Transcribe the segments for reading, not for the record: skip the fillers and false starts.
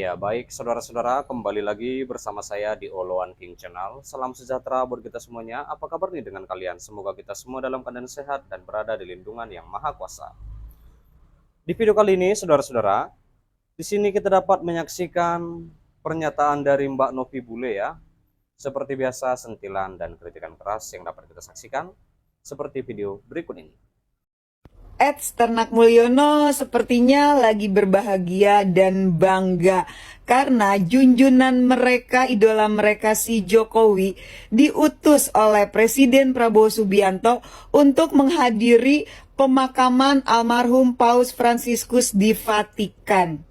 Iya, baik saudara-saudara, kembali lagi bersama saya di Oloan King Channel. Salam sejahtera buat kita semuanya. Apa kabar nih dengan kalian? Semoga kita semua dalam keadaan sehat dan berada di lindungan yang Maha Kuasa. Di video kali ini, saudara-saudara, di sini kita dapat menyaksikan pernyataan dari Mbak Novi Bule ya. Seperti biasa, sentilan dan kritikan keras yang dapat kita saksikan seperti video berikut ini. Ternak Mulyono sepertinya lagi berbahagia dan bangga karena junjunan mereka, idola mereka si Jokowi diutus oleh Presiden Prabowo Subianto untuk menghadiri pemakaman almarhum Paus Fransiskus di Vatikan.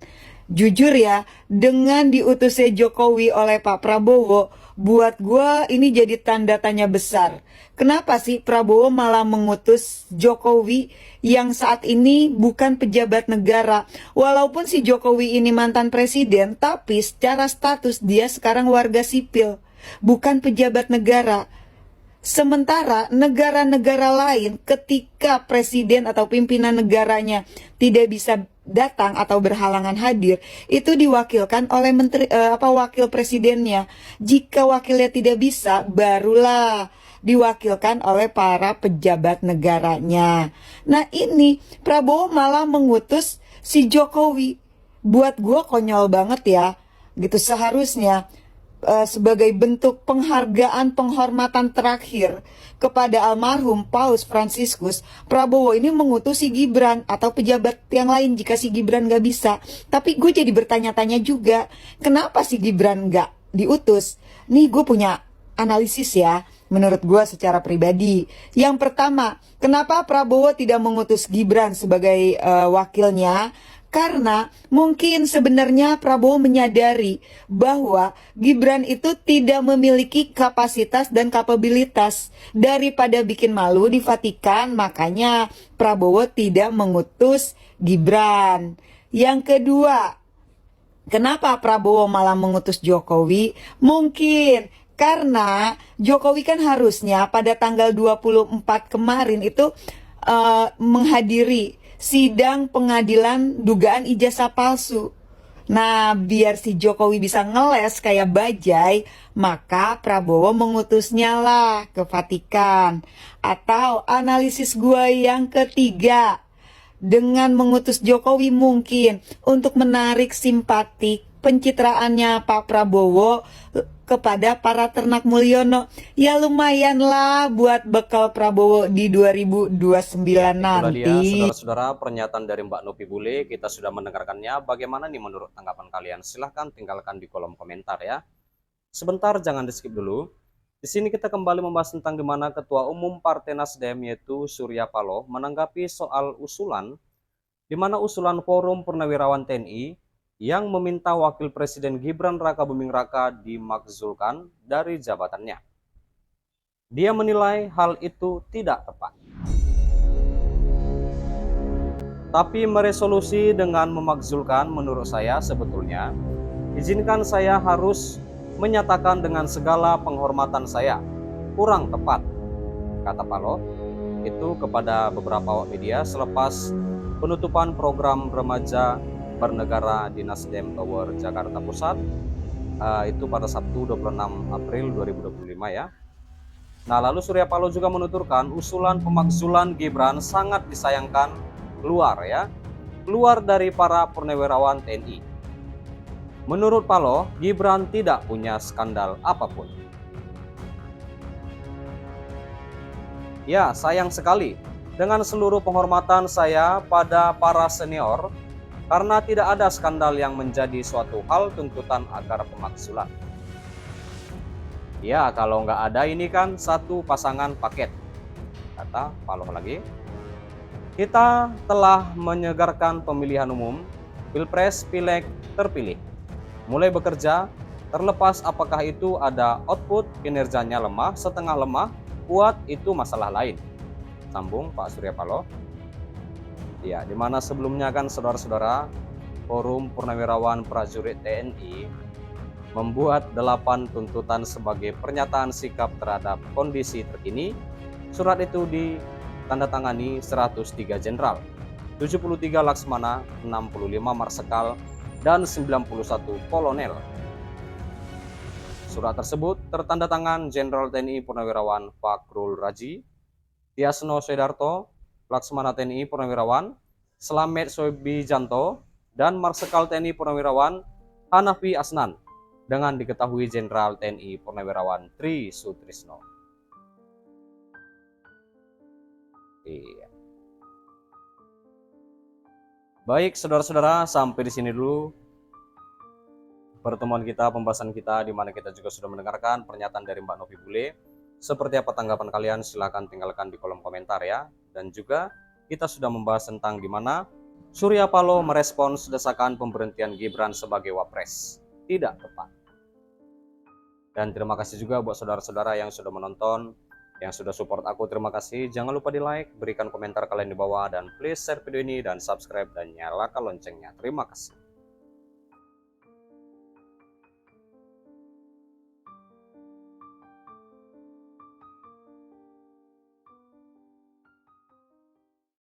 Jujur ya, dengan diutusnya Jokowi oleh Pak Prabowo, buat gue ini jadi tanda tanya besar. Kenapa sih Prabowo malah mengutus Jokowi yang saat ini bukan pejabat negara? Walaupun si Jokowi ini mantan presiden, tapi secara status dia sekarang warga sipil, bukan pejabat negara. Sementara negara-negara lain ketika presiden atau pimpinan negaranya tidak bisa datang atau berhalangan hadir, itu diwakilkan oleh wakil presidennya. Jika wakilnya tidak bisa, barulah diwakilkan oleh para pejabat negaranya. Nah, ini Prabowo malah mengutus si Jokowi. Buat gue konyol banget ya. Gitu seharusnya sebagai bentuk penghargaan penghormatan terakhir kepada almarhum Paus Fransiskus, Prabowo ini mengutus si Gibran atau pejabat yang lain jika si Gibran gak bisa. Tapi gue jadi bertanya-tanya juga, kenapa si Gibran gak diutus? Nih gue punya analisis ya, menurut gue secara pribadi. Yang pertama, kenapa Prabowo tidak mengutus Gibran sebagai wakilnya? Karena mungkin sebenarnya Prabowo menyadari bahwa Gibran itu tidak memiliki kapasitas dan kapabilitas. Daripada bikin malu di Vatikan, makanya Prabowo tidak mengutus Gibran. Yang kedua, kenapa Prabowo malah mengutus Jokowi? Mungkin karena Jokowi kan harusnya pada tanggal 24 kemarin itu menghadiri sidang pengadilan dugaan ijazah palsu. Nah, biar si Jokowi bisa ngeles kayak bajai, maka Prabowo mengutusnya lah ke Vatikan. Atau analisis gue yang ketiga, dengan mengutus Jokowi mungkin untuk menarik simpati pencitraannya Pak Prabowo kepada para ternak Mulyono. Ya lumayan lah buat bekal Prabowo di 2029 Itulah dia nanti. saudara-saudara pernyataan dari Mbak Novi Bule. Kita sudah mendengarkannya. Bagaimana nih menurut tanggapan kalian? Silahkan tinggalkan di kolom komentar ya. Sebentar, jangan di skip dulu. Di sini kita kembali membahas tentang gimana Ketua Umum Partai Nasdem yaitu Surya Paloh menanggapi soal usulan di mana usulan Forum Purnawirawan TNI yang meminta Wakil Presiden Gibran Raka Buming Raka dimakzulkan dari jabatannya. Dia menilai hal itu tidak tepat. Tapi meresolusi dengan memakzulkan menurut saya sebetulnya, izinkan saya harus menyatakan dengan segala penghormatan saya, kurang tepat, kata Paloh itu kepada beberapa awak media selepas penutupan program remaja bernegara di Nasdem Tower Jakarta Pusat itu pada Sabtu 26 April 2025 ya. Nah, lalu Surya Paloh juga menuturkan usulan pemakzulan Gibran sangat disayangkan keluar dari para purnawirawan TNI. Menurut Paloh, Gibran tidak punya skandal apapun. Ya, sayang sekali. Dengan seluruh penghormatan saya pada para senior, karena tidak ada skandal yang menjadi suatu hal tuntutan agar pemakzulan. Ya, kalau nggak ada ini kan satu pasangan paket, kata Paloh lagi. Kita telah menyegarkan pemilihan umum, Pilpres, Pileg, terpilih. Mulai bekerja, terlepas apakah itu ada output, kinerjanya lemah, setengah lemah, kuat, itu masalah lain. Sambung Pak Surya Paloh. Ya, dimana sebelumnya kan saudara-saudara, Forum Purnawirawan Prajurit TNI membuat 8 tuntutan sebagai pernyataan sikap terhadap kondisi terkini. Surat itu ditandatangani 103 jenderal, 73 laksamana, 65 marsekal, dan 91 kolonel. Surat tersebut tertanda tangan Jenderal TNI Purnawirawan Fakrul Raji, Tiasno Swedarto, Laksmana TNI Purnawirawan Slamet Soebijanto, dan Marsikal TNI Purnawirawan Hanafi Asnan, dengan diketahui Jenderal TNI Purnawirawan Tri Sutrisno. Iya. Baik saudara-saudara, sampai di sini dulu pertemuan kita, pembahasan kita, di mana kita juga sudah mendengarkan pernyataan dari Mbak Novi Bule. Seperti apa tanggapan kalian? Silahkan tinggalkan di kolom komentar ya. Dan juga kita sudah membahas tentang di mana Surya Paloh merespons desakan pemberhentian Gibran sebagai Wapres tidak tepat. Dan terima kasih juga buat saudara-saudara yang sudah menonton, yang sudah support aku. Terima kasih. Jangan lupa di like, berikan komentar kalian di bawah, dan please share video ini dan subscribe dan nyalakan loncengnya. Terima kasih.